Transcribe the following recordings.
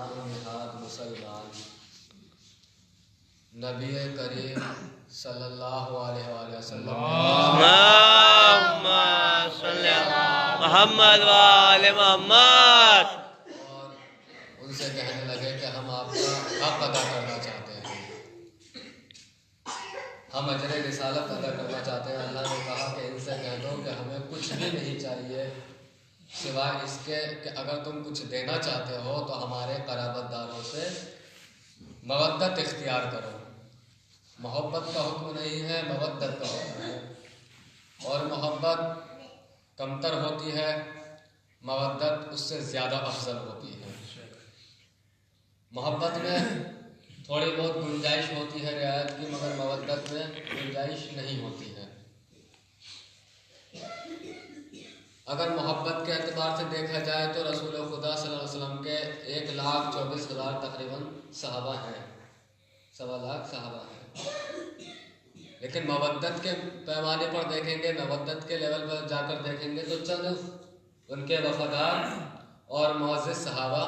नाम निहाद मुसलमान नबी करीम सल्लल्लाहु अलैहि वसल्लम मोहम्मद वाले मोहम्मद। और उनसे कहने लगे कि हम आपका हक अदा करना चाहते हैं, हम अजर रिसालत अदा करना चाहते हैं। अल्लाह ने कहा कि इनसे कह दो कि हमें कुछ भी नहीं चाहिए सिवाय इसके कि अगर तुम कुछ देना चाहते हो तो हमारे क़राबतदारों से मवद्दत इख्तियार करो। मोहब्बत का हुक्म नहीं है, मवद्दत का हुक्म है। और मोहब्बत कमतर होती है, मवद्दत उससे ज़्यादा अफजल होती है। मोहब्बत में थोड़ी बहुत गुंजाइश होती है रियायत की, मगर मवद्दत में गुंजाइश नहीं होती है। अगर मोहब्बत के एतबार से देखा जाए तो रसूल खुदा सल्लल्लाहु अलैहि वसल्लम के 1,24,000 तकरीबन सहाबा हैं, 1.25 लाख सहाबा हैं। लेकिन मवद्दत के पैमाने पर देखेंगे, मवद्दत के लेवल पर जाकर देखेंगे तो चंद उनके वफादार और मुअज़्ज़िज़ सहाबा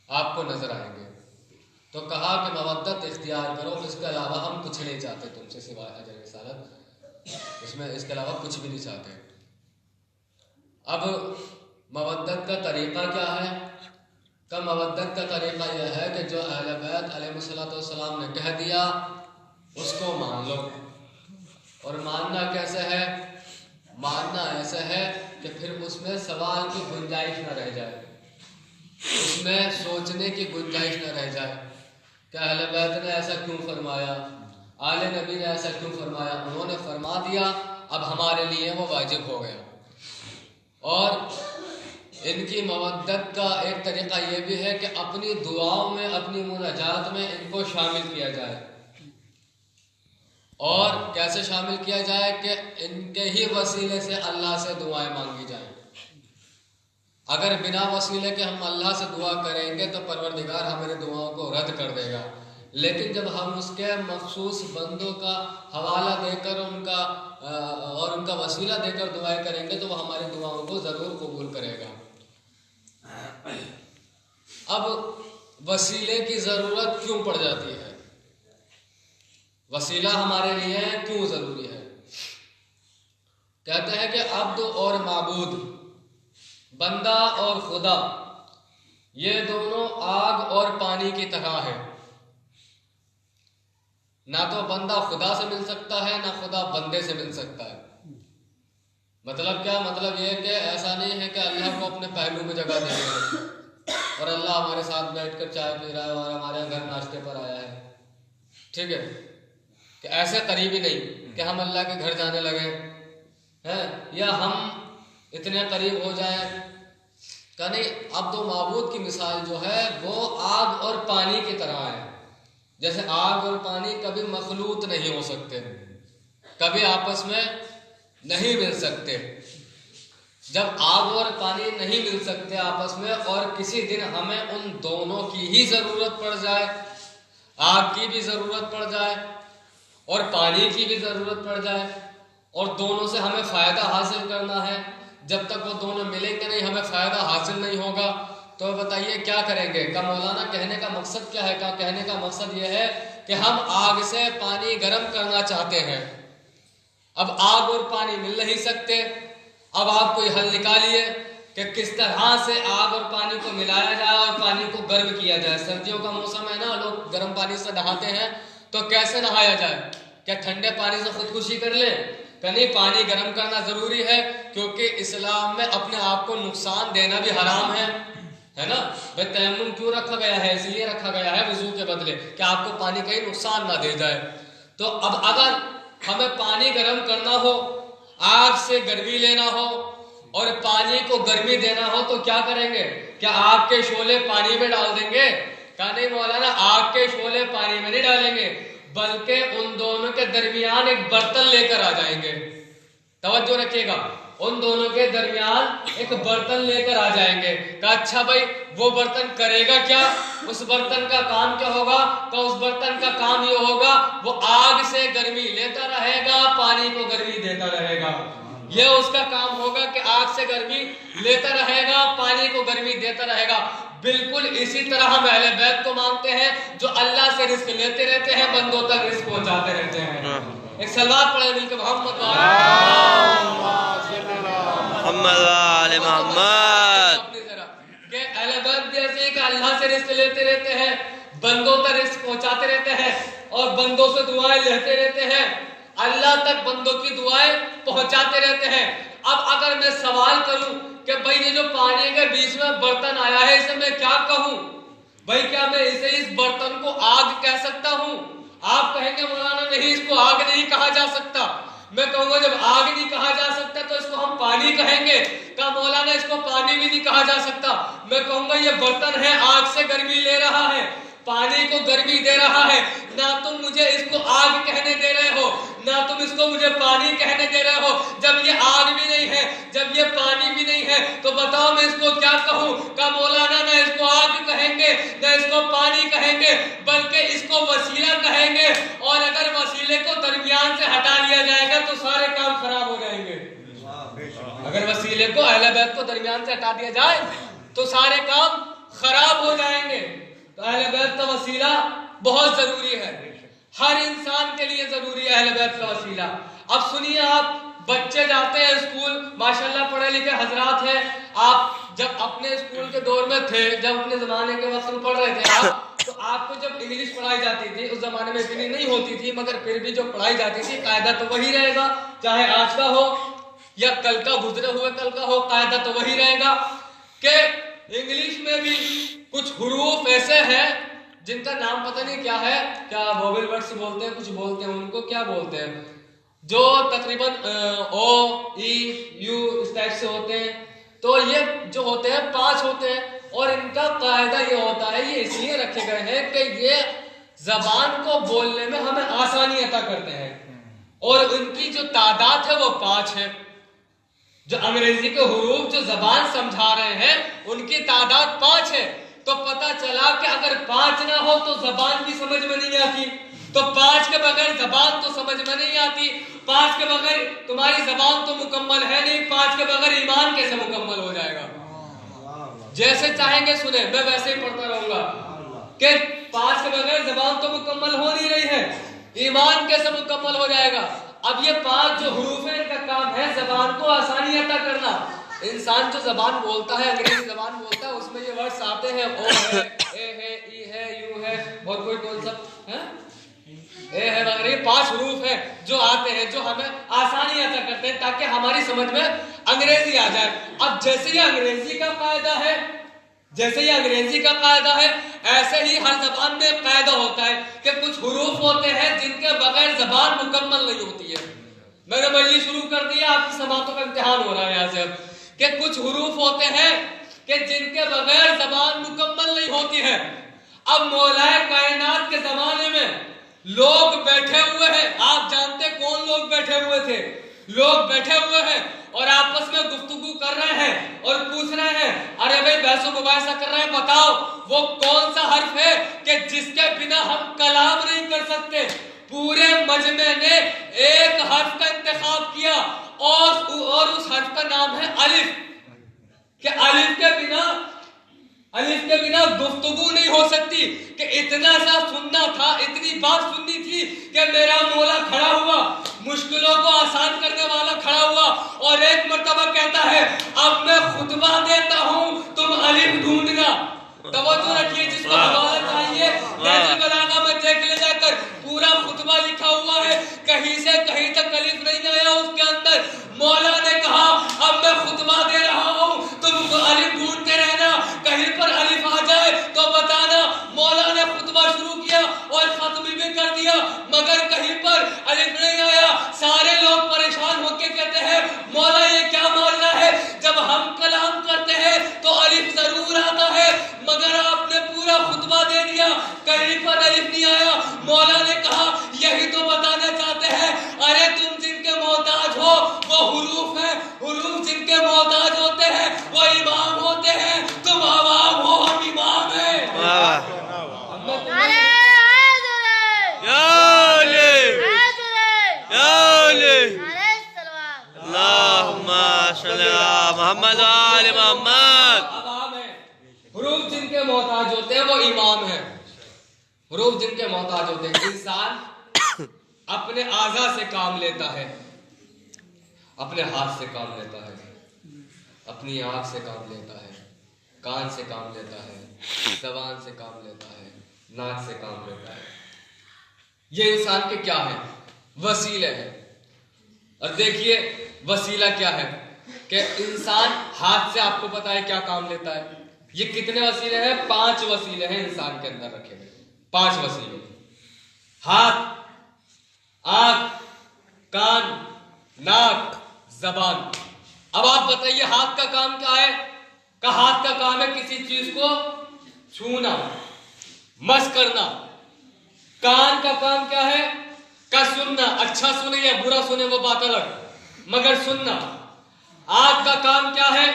आपको नजर आएंगे। तो कहा कि मवद्दत इख्तियार करो, इसके अलावा हम कुछ नहीं चाहते तुमसे सिवाय अजर रिसालत, इसमें इसके अलावा कुछ भी नहीं चाहते। अब मवद्दत का तरीक़ा क्या है? मवद्दत का तरीक़ा यह है कि जो अहले बैत अलैहिस्सलाम ने कह दिया उसको मान लो। और मानना कैसे है? मानना ऐसे है कि फिर उसमें सवाल की गुंजाइश न रह जाए, उसमें सोचने की गुंजाइश न रह जाए कि अहले बैत ने ऐसा क्यों फरमाया, आले नबी ने ऐसा क्यों फरमाया। उन्होंने फरमा दिया, अब हमारे लिए वो वाजिब हो गया। और इनकी मवद्दत का एक तरीक़ा ये भी है कि अपनी दुआओं में, अपनी मुनाजात में इनको शामिल किया जाए। और कैसे शामिल किया जाए कि इनके ही वसीले से अल्लाह से दुआएं मांगी जाएं। अगर बिना वसीले के हम अल्लाह से दुआ करेंगे तो परवरदिगार हमारी दुआओं को रद्द कर देगा। लेकिन जब हम उसके मखसूस बंदों का हवाला देकर उनका वसीला देकर दुआएं करेंगे तो वह हमारी दुआओं को ज़रूर कबूल करेगा। अब वसीले की ज़रूरत क्यों पड़ जाती है? वसीला हमारे लिए क्यों ज़रूरी है? कहते हैं कि अब्द और माबूद, बंदा और खुदा, ये दोनों आग और पानी की तरह है। ना तो बंदा खुदा से मिल सकता है, ना खुदा बंदे से मिल सकता है। मतलब क्या? मतलब ये कि ऐसा नहीं है कि अल्लाह को अपने पहलू में जगह देंगे और अल्लाह हमारे साथ बैठकर चाय पी रहा है और हमारे घर नाश्ते पर आया है, ठीक है, कि ऐसे करीबी नहीं कि हम अल्लाह के घर जाने लगे हैं या हम इतने करीब हो जाएं का नहीं। अब तो माबूद की मिसाल जो है वो आग और पानी की तरह है। जैसे आग और पानी कभी मखलूत नहीं हो सकते, कभी आपस में नहीं मिल सकते। जब आग और पानी नहीं मिल सकते आपस में और किसी दिन हमें उन दोनों की ही ज़रूरत पड़ जाए, आग की भी ज़रूरत पड़ जाए और पानी की भी ज़रूरत पड़ जाए, और दोनों से हमें फ़ायदा हासिल करना है, जब तक वो दोनों मिलेंगे नहीं हमें फ़ायदा हासिल नहीं होगा, तो बताइए क्या करेंगे? का मौलाना कहने का मकसद क्या है? का कहने का मकसद ये है कि हम आग से पानी गर्म करना चाहते हैं। अब आग और पानी मिल नहीं सकते। अब आप कोई हल निकालिए कि किस तरह से आग और पानी को मिलाया जाए और पानी को गर्म किया जाए। सर्दियों का मौसम है ना, लोग गर्म पानी से नहाते हैं, तो कैसे नहाया जाए? क्या ठंडे पानी से खुदकुशी कर ले? नहीं, पानी गर्म करना ज़रूरी है, क्योंकि इस्लाम में अपने आप को नुकसान देना भी हराम है ना। भाई तयम्मुम क्यों रखा गया है? इसलिए रखा गया है वुज़ू के बदले कि आपको पानी कहीं नुकसान ना दे जाए। तो अब अगर हमें पानी गर्म करना हो, आग से गर्मी लेना हो और पानी को गर्मी देना हो तो क्या करेंगे? क्या आग के शोले पानी में डाल देंगे? कहा नहीं मौलाना, आग के शोले पानी में नहीं डालेंगे, बल्कि उन दोनों के दरमियान एक बर्तन लेकर आ जाएंगे। तवज्जो रखिएगा, उन दोनों के दरमियान एक बर्तन लेकर आ जाएंगे। कहा अच्छा भाई, वो बर्तन करेगा क्या? उस बर्तन का काम क्या होगा? तो उस बर्तन का काम ये होगा, वो आग से गर्मी लेता रहेगा, पानी को गर्मी देता रहेगा। ये उसका काम होगा कि आग से गर्मी लेता रहेगा, पानी को गर्मी देता रहेगा। بالکل اسی طرح ہم اہل بیت کو مانتے ہیں جو اللہ سے رزق لیتے رہتے ہیں، بندوں تک رزق پہنچاتے رہتے ہیں۔ ایک سلوات پڑھیں مل کے محمد آل محمد۔ کہ اہل بیت بھی ایسے کہ اللہ سے رزق لیتے رہتے ہیں، بندوں تک رزق پہنچاتے رہتے ہیں اور بندوں سے دعائیں لیتے رہتے ہیں، اللہ تک بندوں کی دعائیں پہنچاتے رہتے ہیں۔ اب اگر میں سوال کروں کہ بھائی یہ جو پانی کے بیچ میں برتن آیا ہے اسے میں کیا کہوں؟ بھائی کیا میں اسے اس برتن کو آگ کہہ سکتا ہوں؟ آپ کہیں گے مولانا نہیں، اس کو آگ نہیں کہا جا سکتا۔ میں کہوں گا جب آگ نہیں کہا جا سکتا تو اس کو ہم پانی کہیں گے۔ کہا مولانا اس کو پانی بھی نہیں کہا جا سکتا۔ میں کہوں گا یہ برتن ہے، آگ سے گرمی لے رہا ہے، پانی کو گرمی دے رہا ہے، نہ تم مجھے اس کو آگ کہنے دے رہے ہو نہ تم اس کو مجھے پانی کہنے دے رہے ہو۔ جب یہ آگ بھی نہیں ہے، جب یہ پانی بھی نہیں ہے تو بتاؤ میں اس کو کیا کہوں؟ کہ مولانا نہ اس کو آگ کہیں گے نہ اس کو پانی کہیں گے، بلکہ اس کو وسیلہ کہیں گے، اور اگر وسیلے کو درمیان سے ہٹا لیا جائے گا تو سارے کام خراب ہو جائیں گے۔ اگر وسیلے کو اہل بیت کو درمیان سے ہٹا دیا جائے تو سارے کام خراب ہو جائیں گے۔ تو اہل بیت کا وسیلہ بہت ضروری ہے، ہر انسان کے لیے ضروری ہے اہل بیت کا وسیلہ۔ اب سنیے، آپ بچے جاتے ہیں اسکول، ماشاءاللہ پڑھے لکھے حضرات ہیں، آپ جب اپنے اسکول کے دور میں تھے، جب اپنے زمانے کے وقت میں پڑھ رہے تھے آپ، تو آپ کو جب انگلش پڑھائی جاتی تھی، اس زمانے میں اتنی نہیں ہوتی تھی مگر پھر بھی جو پڑھائی جاتی تھی قاعدہ تو وہی رہے گا، چاہے آج کا ہو یا کل کا گزرے ہوئے کل کا ہو، قاعدہ تو وہی رہے گا کہ انگلش میں بھی کچھ حروف ایسے ہیں جن کا نام پتہ نہیں کیا ہے، کیا وویل ورڈز بولتے ہیں، کچھ بولتے ہیں، ان کو کیا بولتے ہیں، جو تقریباً او ای یو اس ٹائپ سے ہوتے ہیں۔ تو یہ جو ہوتے ہیں 5 ہوتے ہیں، اور ان کا قاعدہ یہ ہوتا ہے، یہ اس لیے رکھے گئے ہیں کہ یہ زبان کو بولنے میں ہمیں آسانی عطا کرتے ہیں، اور ان کی جو تعداد ہے وہ 5 ہے۔ جو انگریزی کے حروف جو زبان سمجھا رہے ہیں ان کی تعداد 5 ہے۔ تو پتہ چلا کہ اگر 5 نہ ہو تو زبان بھی سمجھ میں نہیں آتی، تو 5 کے بغیر زبان تو سمجھ میں نہیں آتی، 5 کے بغیر تمہاری زبان تو مکمل ہے نہیں، 5 کے بغیر ایمان کیسے مکمل ہو جائے گا؟ جیسے چاہیں گے سنیں، میں ویسے ہی پڑھتا رہوں گا کہ 5 کے بغیر زبان تو مکمل ہو نہیں رہی ہے، ایمان کیسے مکمل ہو جائے گا؟ اب یہ 5 جو حروف ہیں ان کا کام ہے زبان کو آسانی عطا کرنا۔ انسان جو زبان بولتا ہے، انگریزی زبان بولتا ہے، اس میں یہ ورڈز آتے ہیں، او ہے، اے ہے، ای ہے، یو ہے، اور کوئی کون سا اے ہے وغیرہ، یہ 5 حروف ہیں جو آتے ہیں، جو ہمیں آسانی عطا کرتے ہیں تاکہ ہماری سمجھ میں انگریزی آ جائے۔ اب جیسے یہ انگریزی کا قاعدہ ہے، ایسے ہی ہر زبان میں ایک قاعدہ ہوتا ہے کہ کچھ حروف ہوتے ہیں جن کے بغیر زبان مکمل نہیں ہوتی ہے۔ میں نے مجلس شروع کر دیا، آپ کی سماعتوں کا امتحان ہو رہا ہے یہاں سے اب، کہ کچھ حروف ہوتے ہیں کہ جن کے بغیر زبان مکمل نہیں ہوتی ہے۔ اب مولا کائنات کے زمانے میں لوگ بیٹھے ہوئے ہیں، آپ جانتے کون لوگ بیٹھے ہوئے تھے؟ لوگ بیٹھے ہوئے ہیں اور آپس میں گفتگو کر رہے ہیں اور پوچھ رہے ہیں، ارے بھائی بحث و مباحثہ کر رہے ہیں، بتاؤ وہ کون سا حرف ہے کہ جس کے بنا ہم کلام نہیں کر سکتے؟ پورے مجمع نے ایک حرف کا انتخاب کیا اور اس حرف کا نام ہے الف، کہ الف کے بنا گفتگو نہیں ہو سکتی، کہ اتنا سا سننا تھا، اتنی بات سننی تھی کہ میرا مولا کھڑا ہوا، مشکلوں کو آسان کرنے والا کھڑا ہوا اور ایک مرتبہ کہتا ہے اب میں خطبہ دیتا ہوں، تم الف ڈھونڈنا۔ توجہ رکھیے، جس کو حوالہ چاہیے نہج البلاغہ میں دیکھ لے جا کر، پورا خطبہ لکھا ہوا ہے، کہیں سے کہیں تک الف نہیں آیا اس کے اندر۔ مولا نے کہا اب میں خطبہ دے رہا ہوں، تم الف ڈھونڈتے رہنا، کہیں پر الف آ جائے تو بتانا۔ مولا نے خطبہ شروع کیا اور ختم بھی کر دیا مگر کہیں پر الف نہیں آیا۔ سارے لوگ پریشان ہو کے کہتے ہیں مولا یہ کیا معاملہ ہے، جب ہم کلام کرتے ہیں تو الف ضرور آتا ہے مگر آپ نے پورا خطبہ دے دیا، کہیں پر الف نہیں آیا۔ مولا نے کہا یہی تو بتانا چاہتے ہیں، ارے تم جن کے محتاج ہو وہ حروف ہیں، حروف جن کے محتاج ہوتے ہیں وہ امام ہوتے ہیں، تم عوام ہو ہم امام ہیں۔ اللہم صلی علی محمد آل محمد۔ عوام ہیں، حروف جن کے मोहताज होते हैं वो इमाम है, रूह जिनके मोहताज होते हैं। इंसान अपने आज़ा से काम लेता है, अपने हाथ से काम लेता है, अपनी आँख से काम लेता है, कान से काम लेता है, ज़बान से काम लेता है, नाक से काम लेता है। ये इंसान के क्या है? वसीले हैं। और देखिए वसीला क्या है कि इंसान हाथ से, आपको पता है क्या काम लेता है? ये कितने वसीले हैं? 5 वसीले हैं इंसान के अंदर रखे हुए, 5 वसीले। हाथ, आंख, कान, नाक, जबान। अब आप बताइए हाथ का काम क्या है? का हाथ का काम है किसी चीज को छूना, मस करना। कान का काम क्या है? का सुनना, अच्छा सुने या बुरा सुने वो बात अलग, मगर सुनना। आंख का काम क्या है?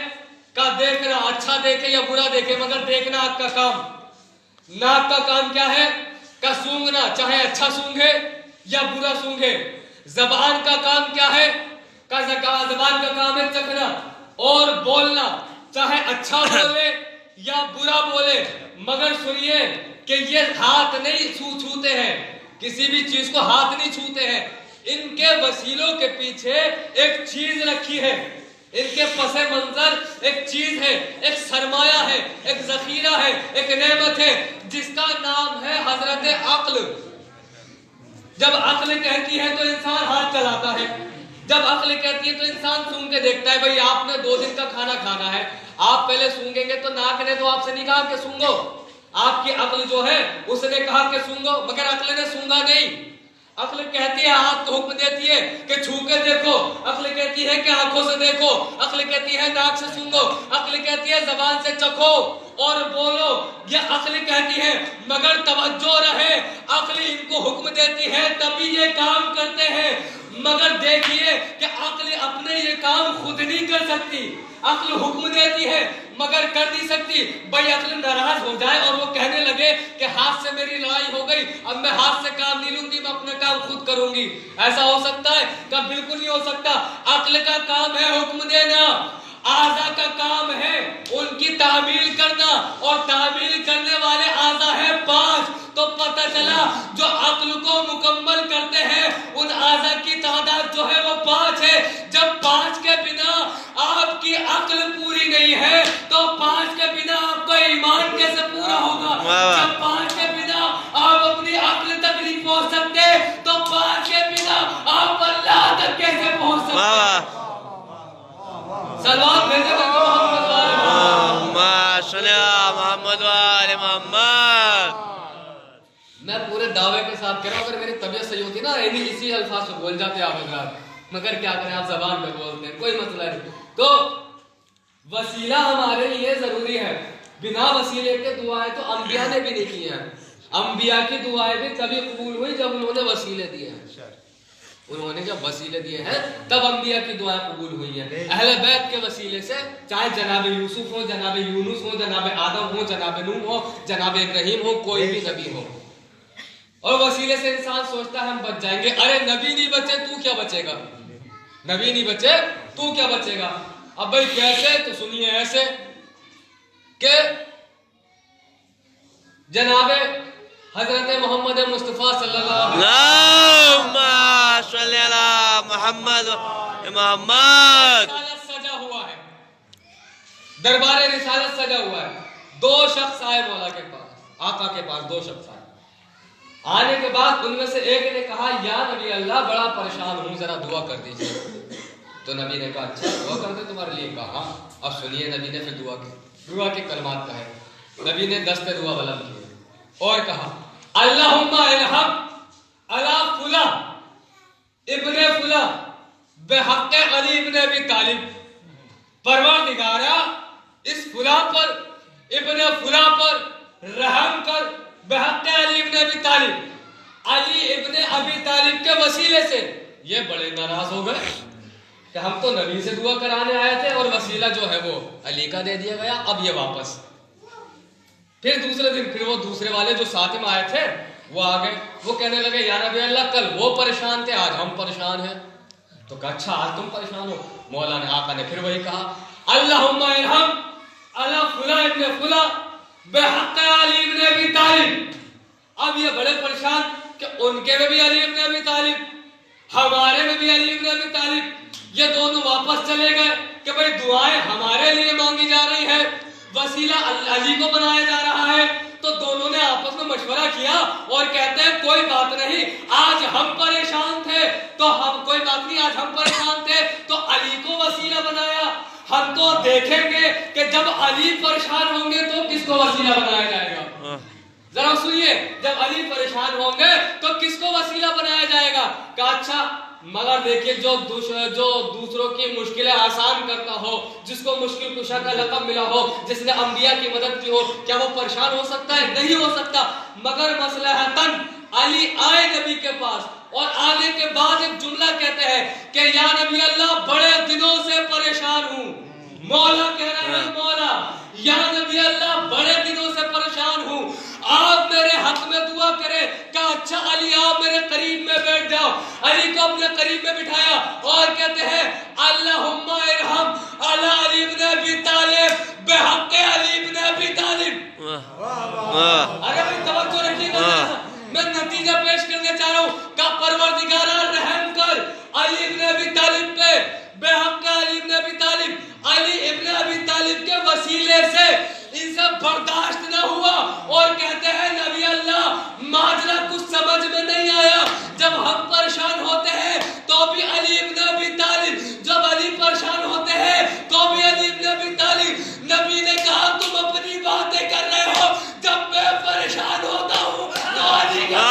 का देखना, अच्छा देखे या बुरा देखे, मगर देखना आंख का काम। नाक का काम क्या है? का सूंघना, चाहे अच्छा सूंघे या बुरा सूंघे। जबान का काम क्या है? का जबान का काम है चखना और बोलना, चाहे अच्छा बोले या बुरा बोले। मगर सुनिए कि ये हाथ नहीं छूते हैं, किसी भी चीज को हाथ नहीं छूते हैं। इनके वसीलों के पीछे एक चीज रखी है, इनके पसे मंजर एक चीज है, एक सरमाया है, एक जखीरा है, एक नेमत है, जिसका नाम है हजरत अक्ल। जब अक्ल कहती है तो इंसान हाथ चलाता है, जब अक्ल कहती है तो इंसान सूंघ के देखता है। भाई आपने 2 दिन का खाना खाना है, आप पहले सूंघेंगे तो नाक ने तो आपसे नहीं कहा कि सूंघो, आपकी अक्ल जो है उसने कहा कि सूंघो, मगर अक्ल ने सूंघा नहीं। अक्ल कहती है, हाथ को हुक्म देती है कि छू के देखो, अक्ल कहती है कि आंखों से देखो, अक्ल कहती है नाक से सूंघो, अक्ल कहती है जबान से चखो और बोलो। ये अक्ल कहती है, मगर तवज्जो रहे, अक्ल इनको हुक्म देती है तभी ये काम करते हैं। मगर देखिए कि अक्ल अपने ये काम खुद नहीं कर सकती, अक्ल हुक्म देती है मगर कर नहीं सकती। भाई अक्ल नाराज हो जाए और वो कहने लगे कि हाथ से मेरी लड़ाई हो गई, अब मैं हाथ से काम नहीं लूंगी, मैं अपना काम खुद करूंगी, ऐसा हो सकता है? क्या बिल्कुल नहीं हो सकता। अक्ल का काम है हुक्म देना, आज़ा का काम है उनकी तामील करना, और तामील करने वाले आज़ा है 5। तो पता चला जो अक्ल को मुकम्मल करते हैं उन आज़ा की तादाद जो है वो 5 है। जब 5 के बिना आपकी अक्ल पूरी नहीं है तो 5 के बिना आपका ईमान कैसे पूरा होगा? जब 5 के बिना आप अपनी अक्ल तक नहीं पहुंच सकते तो 5 के बिना आप अल्लाह तक कैसे पहुंच सकते? सलवात भेजे मोहम्मद। मैं पूरे दावे के साथ कह रहा हूँ, अगर मेरी तबीयत सही होती ना इसी अल्फाज से बोल जाते आप हजरात, मगर क्या करें आप जबान पे बोलते हैं, कोई मसला नहीं। तो वसीला हमारे लिए जरूरी है, बिना वसीले के दुआएं तो अंबिया ने भी नहीं की हैं। अंबिया की दुआएं भी तभी कबूल हुई जब उन्होंने वसीले दिए हैं, उन्होंने जब वसीले दिए हैं तब अंबिया की दुआएं कबूल हुई हैं। अहले बैत के वसीले से, चाहे जनाब यूसुफ हो, जनाब यूनुस हो, जनाब आदम हो, जनाब नूह हो, जनाब इब्राहिम हो, कोई भी नबी हो, और वसीले से इंसान सोचता है हम बच जाएंगे। अरे नबी नहीं बचे तू क्या बचेगा? नबी नहीं बचे तू क्या बचेगा? अब भाई कैसे? तो सुनिए ऐसे कि जनाबे हजरत मोहम्मद मुस्तफा सल्लल्लाहु सजा हुआ है, दरबार रिसालत सजा हुआ है। 2 शख्स आए मौला के पास, आका के पास 2 शख्स आए। आने के बाद उनमें से एक ने कहा, या नबी अल्लाह बड़ा परेशान हूँ, जरा दुआ कर दीजिए। तो नबी ने कहा, अच्छा दुआ कर दे तुम्हारे लिए? कहा। अब सुनिए नबी ने फिर दुआ के कलमात कहे। नबी ने दस्ते दुआ बुलंद किए और कहा, अल्लाहुम्मा इरहम अला फुला इब्ने फुला बेहक़्क़े अली इब्ने अबी तालिब। परवरदिगारा इस फुला पर, इब्ने फुला पर रहम कर बेहक़्क़े अली इब्ने अबी तालिब, अली इब्ने अबी तालिब के वसीले से। ये बड़े नाराज हो गए कि हम तो नबी से दुआ कराने आए थे और वसीला जो है वो अली का दे दिया गया, अब ये वापस। फिर दूसरे दिन फिर वो दूसरे वाले जो साथ में आए थे वो आ गए, वो कहने लगे, या नबी अल्लाह कल वो परेशान थे, आज हम परेशान हैं। तो कहा, अच्छा आज तुम परेशान हो? मौला ने, आका ने फिर वही कहा, अल्लाहुम्मा इरहम अला फुला इब्ने फुला बेहक अली इब्न अबी तालिब। अब ये बड़े परेशान कि उनके में भी अली इब्न अबी तालिब, हमारे में भी अली इब्न अबी तालिब। ये दोनों वापस चले गए कि भाई दुआएं हमारे लिए मांगी जा रही है, वसीला अली को बनाया जा रहा है। तो दोनों ने आपस में मशवरा किया और कहते हैं कोई बात नहीं, आज हम परेशान थे तो हम कोई बात नहीं, आज हम परेशान थे तो अली को वसीला बनाया। हम तो देखेंगे कि जब अली परेशान होंगे तो किसको वसीला बनाया जाएगा। जरा सुनिए, जब अली परेशान होंगे तो किसको वसीला बनाया जाएगा। कहा अच्छा, मगर देखिए जो दूसरों की मुश्किलें आसान करता हो, जिसको मुश्किल कुशा का लक़ब मिला हो, जिसने अंबिया की मदद की हो, क्या वो परेशान हो सकता है? नहीं हो सकता। मगर मसलहतन अली आए नबी के पास और आने के बाद एक जुमला कहते हैं कि या नबी अल्लाह, बड़े दिनों से परेशान हूँ। मौला कह रहे हैं, मौला या नबी अल्लाह, बड़े दिनों से परेशान हूँ, आप मेरे हक में दुआ करें। कहा अच्छा अली, आप मेरे करीब में बैठ जाओ। अली को अपने करीब में बिठाया और कहते हैं अल्लाहुम्मा इरहम अला अली इब्न अबी तालिब बेहक अली इब्न अबी तालिब। अरे भाई तवज्जो रखिएगा, मैं नतीजा पेश करने चाह रहा हूँ। का परवरदिगारा रहम कर अली इब्न अबी तालिब पे, बेहक अली इब्न अबी तालिब। अली इब्न अबी तालिब के वसीले से इनसे बर्दाश्त न हुआ और कहते हैं नबी अल्लाह, माजरा कुछ समझ में नहीं आया। जब हम परेशान होते हैं तो भी अली इब्न अबी तालिब, जब अली परेशान होते हैं तो भी अली इब्न अबी तालिब। नबी ने कहा तुम अपनी बातें कर रहे हो, जब मैं परेशान होता हूँ तो अली का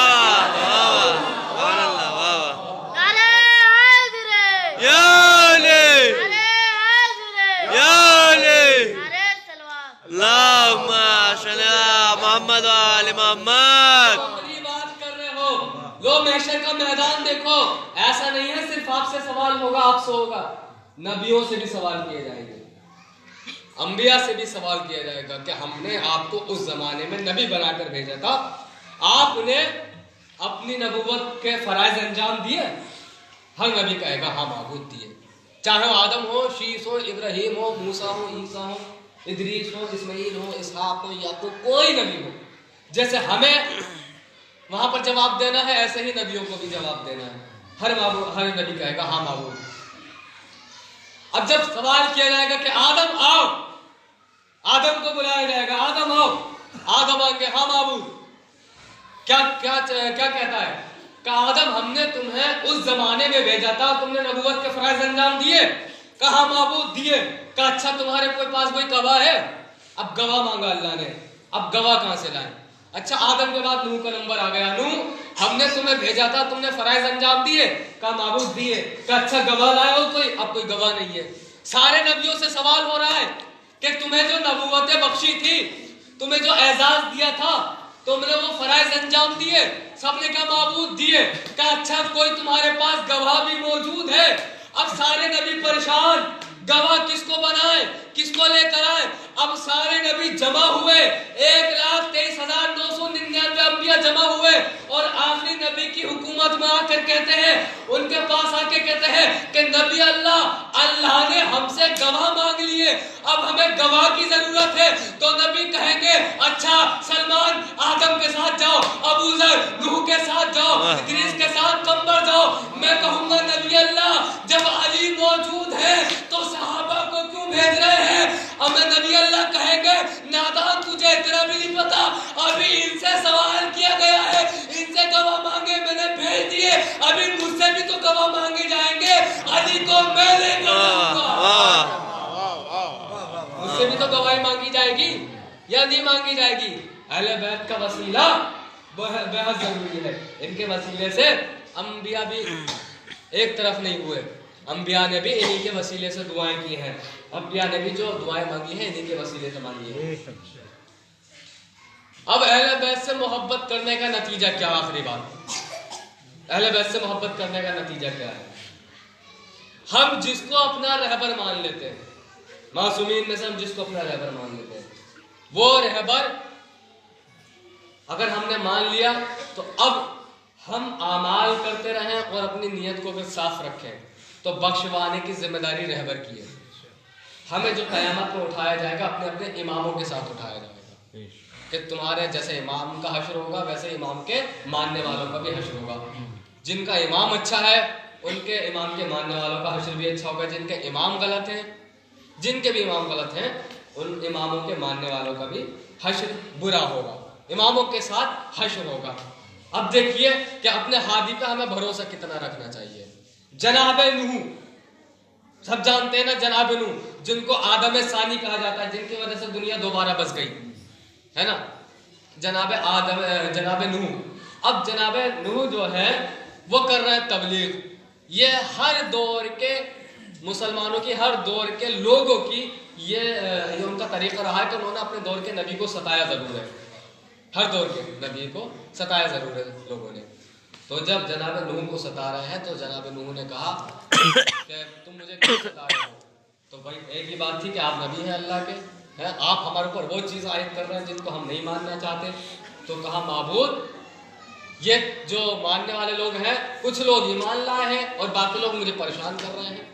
महशर का मैदान देखो, ऐसा नहीं है सिर्फ आपसे सवाल होगा, आपसे होगा, नबियों से भी सवाल किए जाएंगे, अंबिया से भी सवाल किया जाएगा कि हमने आपको उस जमाने में नबी बनाकर भेजा था, आपने अपनी नबूवत के फराइज अंजाम दिए? हर नबी कहेगा हाँ माबूद दिए। चाहे आदम हो, शीस हो, इब्राहिम हो, मूसा हो, ईसा हो, इदरीस हो, इस्माइल हो, इसहाक हो, याकूब, कोई नबी हो, जैसे हमें वहां पर जवाब देना है ऐसे ही नबियों को भी जवाब देना है। हर नबी कहेगा हाँ माबूद। अब जब सवाल किया जाएगा कि आदम आओ, आदम को बुलाया जाएगा, आदम आओ, आदम आएंगे हाँ माबूद। क्या क्या क्या कहता है? कहा आदम, हमने तुम्हें उस जमाने में भेजा था, तुमने नबूवत के फराइज अंजाम दिए? कहा माबूद दिए। कहा अच्छा तुम्हारे पास कोई गवाह है? अब गवाह मांगा अल्लाह ने, अब गवाह कहां से लाए? अच्छा आदम के बाद नूह का नंबर आ गया, नूह हमने तुम्हें भेजा था, तुमने फराइज अंजाम दिए? कहा माबूद दिए। कहा अच्छा गवाह लाए हो कोई? अब कोई गवाह नहीं है। सारे नबियों से सवाल हो रहा है कि तुम्हें जो नबूवतें बख्शी थी, तुम्हें जो एजाज दिया था, तुमने वो फराइज अंजाम दिए? सबने कहा माबूद दिए। कहा अच्छा कोई तुम्हारे पास गवाह भी मौजूद है? अब सारे नबी परेशान, गवाह किसको बनाए, किसको लेकर आए? अब सारे नबी जमा हुए, 1,23,999 अंबिया जमा हुए और आखिरी नबी की हुकूमत में आकर कहते हैं, उनके पास आके कहते हैं कि नबी अल्लाह ने हमसे गवाह मांग लिए, अब हमें गवाह की जरूरत है। तो नबी कहेंगे अच्छा सलमान आदम के साथ जाओ, अबू जर नूह के साथ जाओ, इदरीस के साथ कंबर जाओ। मैं कहूंगा नबी अल्लाह, जब अली मौजूद है तो सहाबा को क्यों भेज रहे हैं? अब मैं नबी अल्लाह कहेंगे नादान, तुझे इतना भी नहीं पता, अभी इनसे सवाल किया गया है, इनसे गवाह मांगे, मैंने भेज दिए, अभी मुझसे भी तो गवाह मांगे जाएंगे, अली को मैं लेकर आऊंगा। मुझसे भी तो गवाही मांगी जाएगी या नहीं मांगी जाएगी? अहले बैत का वसीला बेहद जरूरी है। इनके वसीले से अंबिया भी एक तरफ नहीं हुए, अंबिया ने भी इन्हीं के वसीले से दुआएं की हैं, अंबिया ने भी जो दुआएं मांगी हैं इन्हीं के वसीले से मांगी है। अब अहले बैत से मोहब्बत करने का नतीजा क्या? आखिरी बात, अहले बैत से मोहब्बत करने का नतीजा क्या है? हम जिसको अपना रहबर मान लेते हैं, मासूमीन में से हम जिसको अपना रहबर मान लेते हैं, वो रहबर अगर हमने मान लिया तो अब हम आमाल करते रहें और अपनी नीयत को अगर साफ रखें तो बख्शवाने की जिम्मेदारी रहबर की है। हमें जो क़यामत में उठाया जाएगा अपने अपने इमामों के साथ उठाया जाएगा। کہ تمہارے جیسے امام کا حشر ہوگا ویسے امام کے ماننے والوں کا بھی حشر ہوگا. جن کا امام اچھا ہے ان کے امام کے ماننے والوں کا حشر بھی اچھا ہوگا. جن کے امام غلط ہیں، جن کے بھی امام غلط ہیں، ان اماموں کے ماننے والوں کا بھی حشر برا ہوگا. اماموں کے ساتھ حشر ہوگا. اب دیکھیے کہ اپنے ہادی پہ ہمیں بھروسہ کتنا رکھنا چاہیے. جناب نوح، سب جانتے ہیں نا جناب نوح، جن کو آدم ثانی کہا جاتا ہے، جن کی وجہ سے دنیا دوبارہ بس گئی ہے نا. جناب نوح. اب جناب نوح جو ہے وہ کر رہے ہیں تبلیغ. یہ ہر دور کے مسلمانوں کی، ہر دور کے لوگوں کی یہ ان کا طریقہ رہا ہے کہ انہوں نے اپنے دور کے نبی کو ستایا ضرور ہے. ہر دور کے نبی کو ستایا ضرور ہے لوگوں نے. تو جب جناب نوح کو ستا رہے ہیں تو جناب نوح نے کہا کہ تم مجھے کیوں ستا رہے ہو؟ تو بھائی ایک ہی بات تھی کہ آپ نبی ہیں اللہ کے، ہیں آپ ہمارے اوپر وہ چیز عائد کر رہے ہیں جن کو ہم نہیں ماننا چاہتے. تو کہا معبود، یہ جو ماننے والے لوگ ہیں کچھ لوگ ایمان لائے ہیں اور باقی لوگ مجھے پریشان کر رہے ہیں،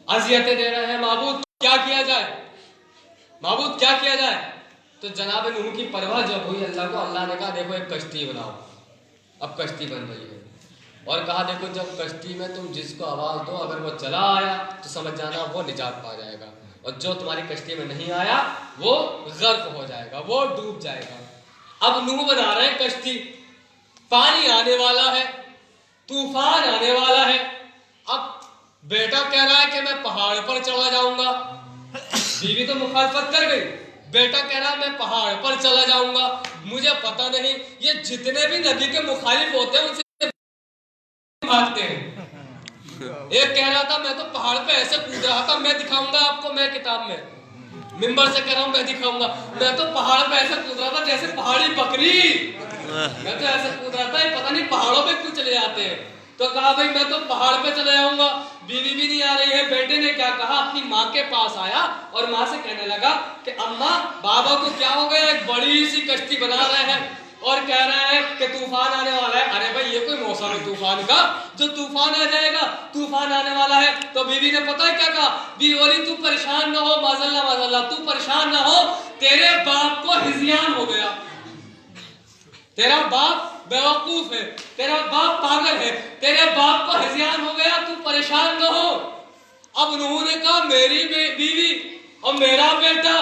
اذیتیں دے رہے ہیں. معبود کیا کیا جائے؟ معبود کیا کیا جائے؟ تو جناب نوح کی پرواہ جب ہوئی اللہ کو، اللہ نے کہا دیکھو ایک کشتی بناؤ. اب کشتی بن رہی ہے اور کہا دیکھو جب کشتی میں تم جس کو آواز دو اگر وہ چلا آیا تو سمجھ جانا وہ نجات پا جائے گا، اور جو تمہاری کشتی میں نہیں آیا وہ غرق ہو جائے گا، وہ ڈوب جائے گا. اب نوح بنا رہے ہیں کشتی، پانی آنے والا ہے، طوفان آنے والا ہے. اب بیٹا کہہ رہا ہے کہ میں پہاڑ پر چلا جاؤں گا، بیوی تو مخالفت کر گئی. بیٹا کہہ رہا ہے میں پہاڑ پر چلا جاؤں گا. مجھے پتا نہیں یہ جتنے بھی نبی کے مخالف ہوتے ہیں ان سے بھاگتے ہیں. ایک کہہ رہا تھا میں تو پہاڑ پہ ایسے کود رہا تھا، میں دکھاؤں گا آپ کو، میں کتاب میں ممبر سے کہہ رہا ہوں میں دکھاؤں گا، میں تو پہاڑ پہ ایسے کود رہا تھا جیسے پہاڑی بکری. میں تو ایسے کود رہا تھا، پتہ نہیں پہاڑوں پہ کیوں چلے جاتے ہیں. تو کہا بھائی میں تو پہاڑ پہ چلے جاؤں گا. بیوی بھی نہیں آ رہی ہے. بیٹے نے کیا کہا، اپنی ماں کے پاس آیا اور ماں سے کہنے لگا کہ اماں بابا کو کیا ہو گیا، ایک بڑی سی کشتی بنا رہے ہیں اور کہہ رہے ہیں کہ طوفان آنے والا ہے. ارے بھائی یہ کوئی موسم ہے طوفان کا جو طوفان آ جائے گا، طوفان آنے والا ہے. تو بیوی نے پتہ ہے کیا کہا، بیوی بولی تو پریشان نہ ہو، معذاللہ معذاللہ تو پریشان نہ ہو، تیرے باپ کو ہذیان ہو گیا، تیرا باپ بیوقوف ہے، تیرا باپ پاگل ہے، تیرے باپ کو ہذیان ہو گیا، تو پریشان نہ ہو. اب انہوں نے کہا میری بیوی اور میرا بیٹا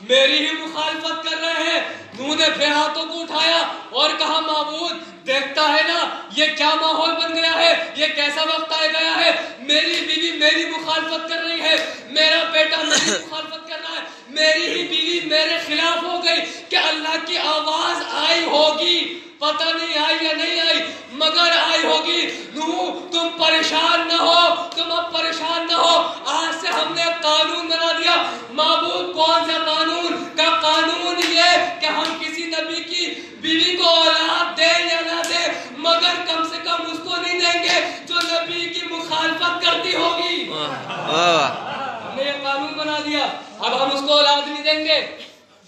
میری ہی مخالفت کر رہے ہیں. انہوں نے پھر ہاتھوں کو اٹھایا اور کہا معبود دیکھتا ہے نا یہ کیا ماحول بن گیا ہے، یہ کیسا وقت آ گیا ہے، میری بیوی میری مخالفت کر رہی ہے، میرا بیٹا میری مخالفت کر رہا ہے، میری ہی بیوی میرے خلاف ہو گئی کہ اللہ کی آواز آئی ہوگی، پتہ نہیں آئی یا نہیں آئی مگر آئی ہوگی. نوح تم پریشان نہ ہو، تم اب پریشان نہ ہو، آج سے ہم نے قانون بنا دیا. معبود کون سا قانون؟ کا قانون یہ کہ ہم کسی نبی کی بیوی کو اولاد دیں یا نہ دیں مگر کم سے کم اس کو نہیں دیں گے جو نبی کی مخالفت کرتی ہوگی. ہم نے یہ قانون بنا دیا، اب ہم اس کو اولاد نہیں دیں گے.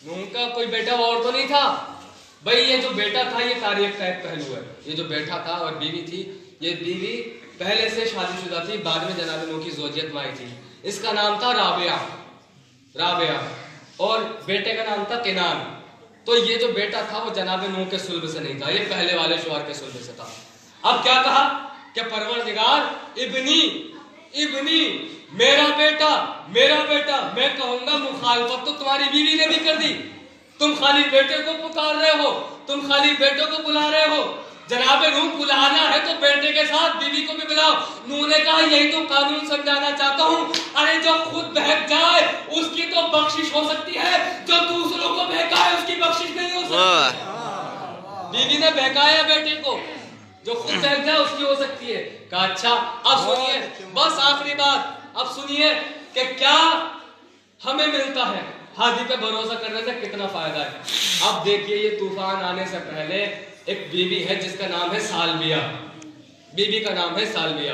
نوح کا کوئی بیٹا اور تو نہیں تھا بھائی. یہ جو بیٹا تھا یہ تاریخ کا ایک پہلو ہے. یہ جو بیٹا تھا اور بیوی تھی، یہ بیوی پہلے سے شادی شدہ تھی، بعد میں جناب نوح کی زوجیت میں آئی تھی. اس کا نام تھا رابعہ اور بیٹے کا نام تھا کنان. تو یہ جو بیٹا تھا وہ جناب نوح کے صلب سے نہیں تھا، یہ پہلے والے شوہر کے صلب سے تھا. اب کیا کہا کہ پروردگار ابنی میرا بیٹا، میں کہوں گا مخالفت تو تمہاری بیوی نے بھی کر دی. تم خالی بیٹے کو پکار رہے ہو، تم خالی بیٹے کو بلا رہے ہو. جناب نوح بلانا ہے تو بیٹے کے ساتھ بیوی کو بھی بلاؤ. نوح نے کہا یہی تو قانون سمجھانا چاہتا ہوں. ارے جو خود بہک جائے اس کی تو بخشش ہو سکتی ہے، جو دوسروں کو بہکائے اس کی بخشش نہیں ہو سکتی. بیوی نے بہکایا بیٹے کو، جو خود بہک جائے اس کی ہو سکتی ہے. کہا اچھا اب سنیے، بس آخری بات اب سنیے کہ کیا ہمیں ملتا ہے ہادی پہ بھروسہ کرنے سے کتنا فائدہ ہے. اب دیکھیے یہ طوفان آنے سے پہلے ایک بیوی ہے جس کا نام ہے سالبیہ. بیوی کا نام ہے سالبیہ.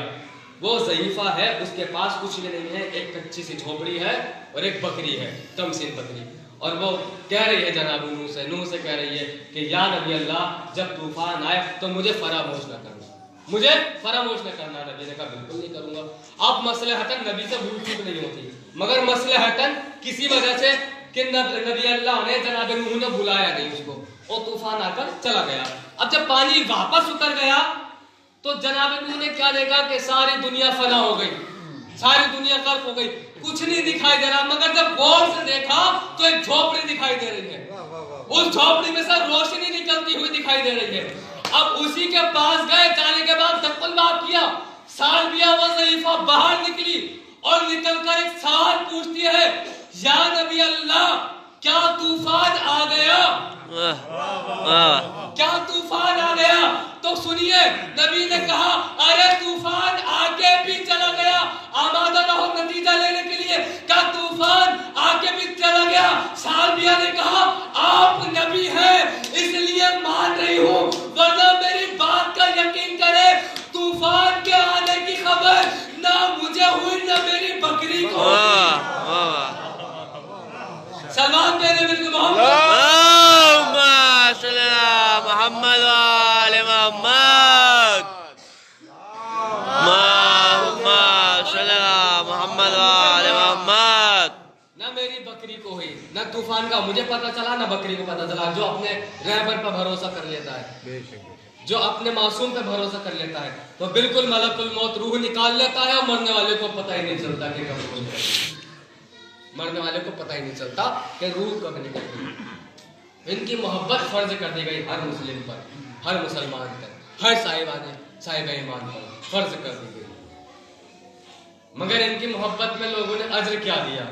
وہ ضعیفہ ہے، اس کے پاس کچھ بھی نہیں ہے، ایک کچی سی جھوپڑی ہے اور ایک بکری ہے، تمسین بکری. اور وہ کہہ رہی ہے جناب نوح سے کہہ رہی ہے کہ یا نبی اللہ جب طوفان آئے تو مجھے فراموش نہ کرنا. نبی نے کہا بالکل نہیں کروں گا. اب مصلحتاً نبی سے بھول چوک نہیں ہوتی، مگر مصلحتاً کسی وجہ سے کہ نبی اللہ نے جناب نوح نے بلایا نہیں اس کو اور طوفان آ کر چلا گیا. اب جب پانی واپس اتر گیا تو جناب نوح نے کیا دیکھا کہ ساری دنیا فنا ہو گئی, ساری دنیا غرق ہو گئی, کچھ نہیں دکھائی دے رہا. مگر جب غور سے دیکھا تو ایک جھوپڑی دکھائی دے رہی ہے, اس جھوپڑی میں سے روشنی نکلتی ہوئی دکھائی دے رہی ہے. اب اسی کے پاس گئے, جانے کے بعد دقل بات کیا, سالبیہ وظیفہ باہر نکلی اور نکل کر ایک سوال پوچھتی ہے, یا نبی اللہ کیا طوفان آ گیا, کیا طوفان آ گیا؟ تو سنیے نبی نے کہا ارے طوفان آگے بھی چلا گیا. آمادہ رہو نتیجہ لینے کے لیے, کیا طوفان آگے بھی چلا گیا؟ سالبیہ نے کہا آپ نبی ہیں اس لیے مان رہی ہوں, ورنہ میری بات کا یقین کرے طوفان کے آنے کی خبر نہ مجھے ہوئی نہ میری بکری کو. سلام میرے بن محمد محمد وآل محمد, محمد وآل محمد. نہ میری بکری کو ہوئی, نہ طوفان کا مجھے پتا چلا, نہ بکری کو پتا چلا. جو اپنے رہبر پر بھروسہ کر لیتا ہے, جو اپنے معصوم پہ بھروسہ کر لیتا ہے, تو بالکل ملک الموت روح نکال لیتا ہے اور مرنے والے کو پتہ ہی نہیں چلتا کہ کب روح نکلتی, مرنے والے کو پتہ ہی نہیں چلتا کہ روح کب نکلتی. ان کی محبت فرض کر دی گئی ہر مسلم پر, ہر مسلمان پر, ہر صاحب ایمان پر فرض کر دی گئی. مگر ان کی محبت میں لوگوں نے اجر کیا دیا,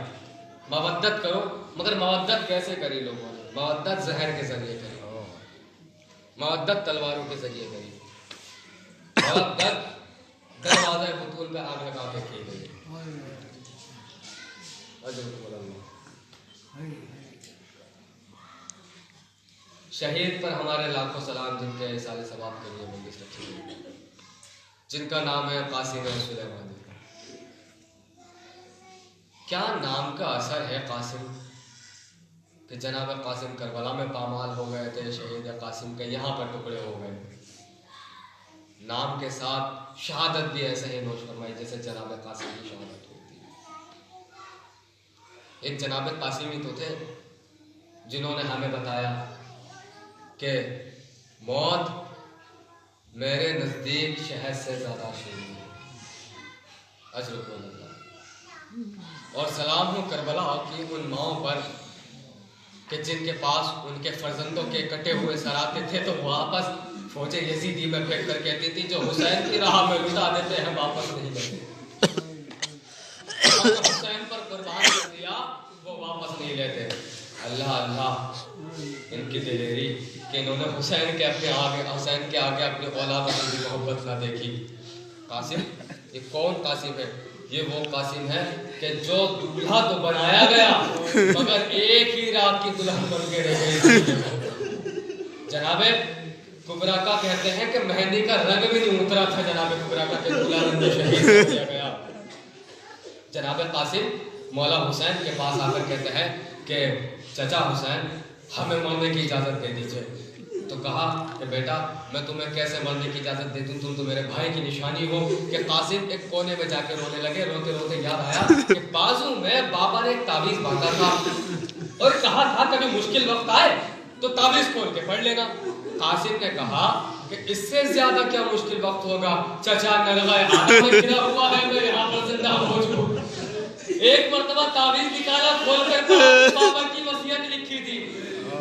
مودت کرو. مگر مودت کیسے کری لوگوں نے؟ مودت زہر کے ذریعے کری, مودت تلواروں کے ذریعے کری, مودت دروازہ بطول پہ آگ لگا کے کی گئی. شہید پر ہمارے لاکھوں سلام, جن کے سال ثواب کے لیے مجلس رکھی گئی, جن کا نام ہے قاسم سلیمانی. کیا نام کا اثر ہے قاسم, کہ جناب قاسم کربلا میں پامال ہو گئے تھے, شہید قاسم کے یہاں پر ٹکڑے ہو گئے. نام کے ساتھ شہادت بھی ایسے ہی نوش فرمائی جیسے جناب قاسم کی شہادت ہوتی ہے. ایک جناب قاسمی تو تھے جنہوں نے ہمیں بتایا کہ موت میرے نزدیک شہد سے زیادہ شیریں ہے. اجر اللہ اور سلام ہو کربلا کی ان ماؤں پر کہ جن کے پاس ان کے فرزندوں کے کٹے ہوئے سر آتے تھے تو واپس فوج یزیدی میں پھینک کر کہتی تھی جو حسین کی راہ میں لٹا دیتے ہیں واپس نہیں لیتے. حسین پر قربان کر دیا وہ واپس نہیں لیتے. اللہ اللہ ان کی دلیری کہ انہوں نے حسین کے آگے اپنے اولادوں کی محبت نہ دیکھی. قاسم یہ کون قاسم ہے؟ یہ وہ قاسم ہے کہ جو دولہا تو بنایا گیا مگر ایک ہی رات کی دلہن بن کے رہ گئی. جناب کبرا کا کہتے ہیں کہ مہندی کا رنگ بھی نہیں اترا تھا جناب کبرا کا کہ دولہا رنگ شہید کر دیا گیا. جناب قاسم مولا حسین کے پاس آ کر کہتے ہیں کہ چچا حسین ہمیں مرنے کی اجازت دے دیجئے. تو کہا کہ بیٹا میں تمہیں کیسے مرنے کی اجازت دے دوں, تم تو میرے بھائی کی نشانی ہو. کہ قاسم ایک کونے میں جا کے رونے لگے. روتے روتے یاد آیا کہ بازو میں بابا نے ایک تعویذ باندھا تھا اور کہا تھا کبھی مشکل وقت آئے تو تعویذ کھول کے پڑھ لینا. قاسم نے کہا کہ اس سے زیادہ کیا مشکل وقت ہوگا چچا, نرغہ آدم میں گرا ہوا ہے, میں یہاں پر زندہ موجود. ایک مرتبہ تعویذ نکالا, کھول کر بابا کی وصیت لکھی تھی.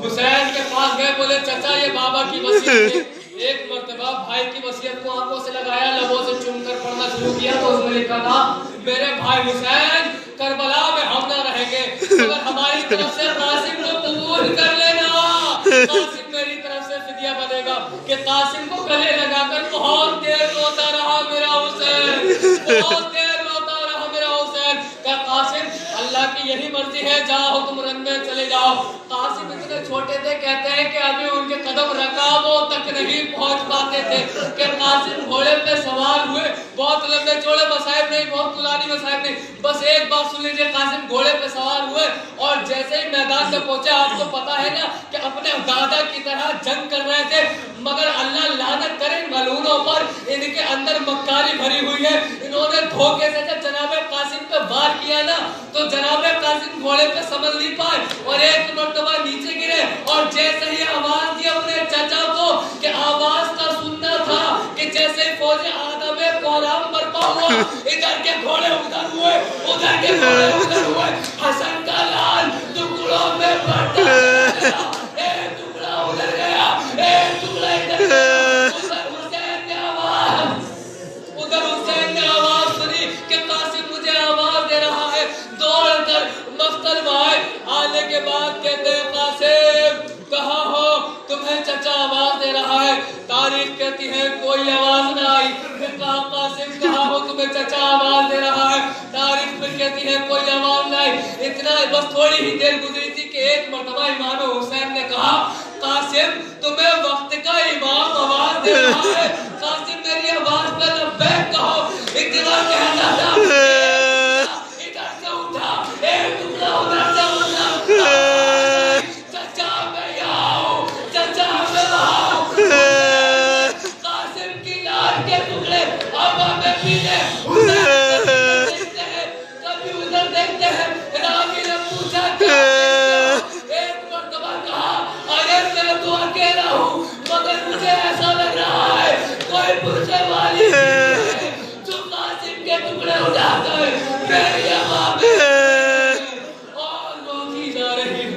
حسین کے پاس گئے, بولے چچا یہ بابا کی وصیت ہے. ایک مرتبہ بھائی کی وصیت کو آنکھوں سے لگایا, لبوں سے چوم کر پڑھنا شروع کیا تو اس میں لکھا تھا میرے بھائی حسین کربلا میں ہم نہ رہیں گے مگر ہماری طرف سے قاسم کو قبول کر لینا. قاسم میری طرف سے فدیہ بنے گا. کہ قاسم کو گلے لگا کر بہت دیر روتا رہا میرا حسین, بہت دیر روتا رہا میرا حسین. کہ قاسم اللہ کی یہی مرضی ہے, جاؤ تم رن میں چلے جاؤ. قاسم اتنے چھوٹے تھے, کہتے ہیں کہ ابھی ان کے قدم رکابوں تک نہیں پہنچ پاتے تھے کہ قاسم گھوڑے پہ سوار ہوئے. بہت لمبے چوڑے مصائب نہیں, بہت طولانی مصائب نہیں, بس ایک بات سن لیجیے. قاسم گھوڑے پہ سوار ہوئے اور جیسے ہی میدان میں پہنچے, آپ کو پتا ہے نا کہ اپنے دادا کی طرح جنگ کر رہے تھے مگر اللہ لعنت کرے ملعونوں پر, ان کے اندر مکاری بھری ہوئی ہے. انہوں نے دھوکے سے جب جناب قاسم پہ وار किया ना तो जनाब कासिम घोड़े पे समझ नहीं पाए और एक मर्तबा नीचे गिरे और जैसे ही आवाज दी अपने चाचा को कि आवाज का सुनना था कि जैसे फौज आदम में कोहराम बरपा हुआ, इधर के घोड़े उधर हुए, उधर के घोड़े उधर हुए, हसन का लाल टुकड़ों में बटा गया, एक टुकड़ा उधर गया, एक टुकड़ा इधर गया। उधर हुसैन ने आवाज सुनी कि कासिम मुझे आवाज दे रहा है, दौड़ कर मफ्तल भाई आने के बाद कहते हैं कासिम कहाँ हो, तुम्हें चचा आवाज दे रहा है। तारीख कहती है कोई आवाज ना आई, फिर कहा कासिम कहाँ हो, तुम्हें चचा आवाज दे रहा है। तारीख फिर कहती है कोई आवाज ना आई। इतना बस थोड़ी ही देर गुजरी थी कि एक मर्तबा इमाम हुसैन ने कहा कासिम तुम्हें वक्त का इमाम आवाज दे रहा है, कासिम मेरी आवाज पर लब्बैक कहो। इतना कहना था इधर से उठा, एक टुकड़ा उधर से उठा, चचा मैं यहाँ हूँ, चचा मैं वहाँ हूँ। कासिम की लाश के टुकड़े हवा में पीले देखते हैं, कभी उधर देखते हैं। रावी ने पूछा एक मर्तबा कहा अरे मैं तो अकेला हूँ मगर मुझे ऐसा लग रहा है कोई पूछने वाली है जो कासिम के टुकड़े उठाकर मेरी हवा में और रोकी जा रही है।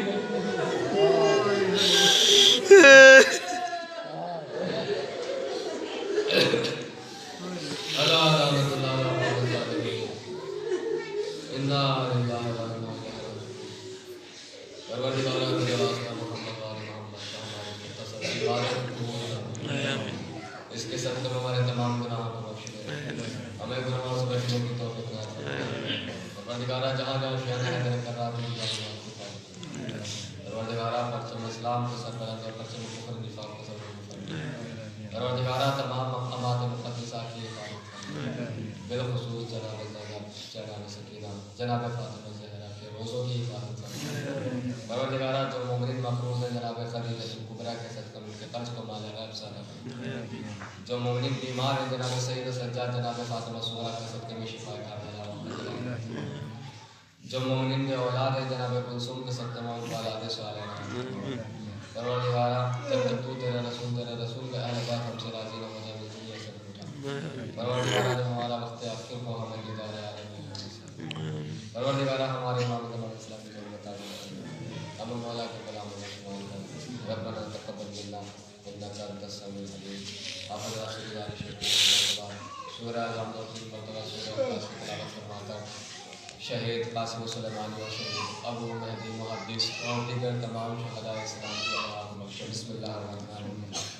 इसके सदक़े में हमारे तमाम गुनाहों को बख्श दे, हमें गुनाहों से बचने की तौफीक अता फरमाए। परवरदिगारा जहाँ जहाँ शयाने हैं तेरे करार में परवरदिगारा परचम इस्लाम को सरबलंद और परचम कुफ्र निफाक को सरबलंद फरमाए। परवरदिगारा तमाम मक़ामात मुक़द्दसा की हिफाज़त फरमाए, बिलख़ुसूस जनाब सकीना जनाब फ़ातिमा ज़हरा के रोज़ों की हिफाज़त फरमाए। परवरदिगारा जो मोमिन मक़रूज़ हैं जनाब खदीजतुल कुबरा के सदक़े उनके कर्ज़ को माल गैब सादा फरमाए। जो मोमिन बीमार हैं जनाब सईद सज्जाद जनाब फ़ातिमा सुग़रा के सदक़े में शिफ़ा कामिला फरमाए। जो मोमिन के औलाद हैं जनाब कुलसूम के सदक़े में उनका औलाद सालिहा परवरदिगारा जब तक तू तेरे रसूल के अहल बैत हमसे राज़ी न हो जाए दुनिया से उठा। परवरदिगारा जो हमारा वक्त आखिर को हमें दीदार आलम में परवरदिगारा हमारे इमाम ज़मान इस्लाम की ज़रूरत आ गई हम मौला के कलाम में इस्तेमाल कर रब्बना तक़ब्बल मिन्ना इन्नका अंतस समीउल अलीम। हाफ़िज़ राशिद यारी शेख सूरह अल-अम्र की मरतबा सूरह इखलास की तिलावत फरमाकर शहीद कासिम सुलेमानी और शहीद अबू महदी मुहद्दिस और दीगर तमाम शहदाए इस्लाम की अरवाह को बख्शे। बिस्मिल्लाहिर्रहमानिर्रहीम।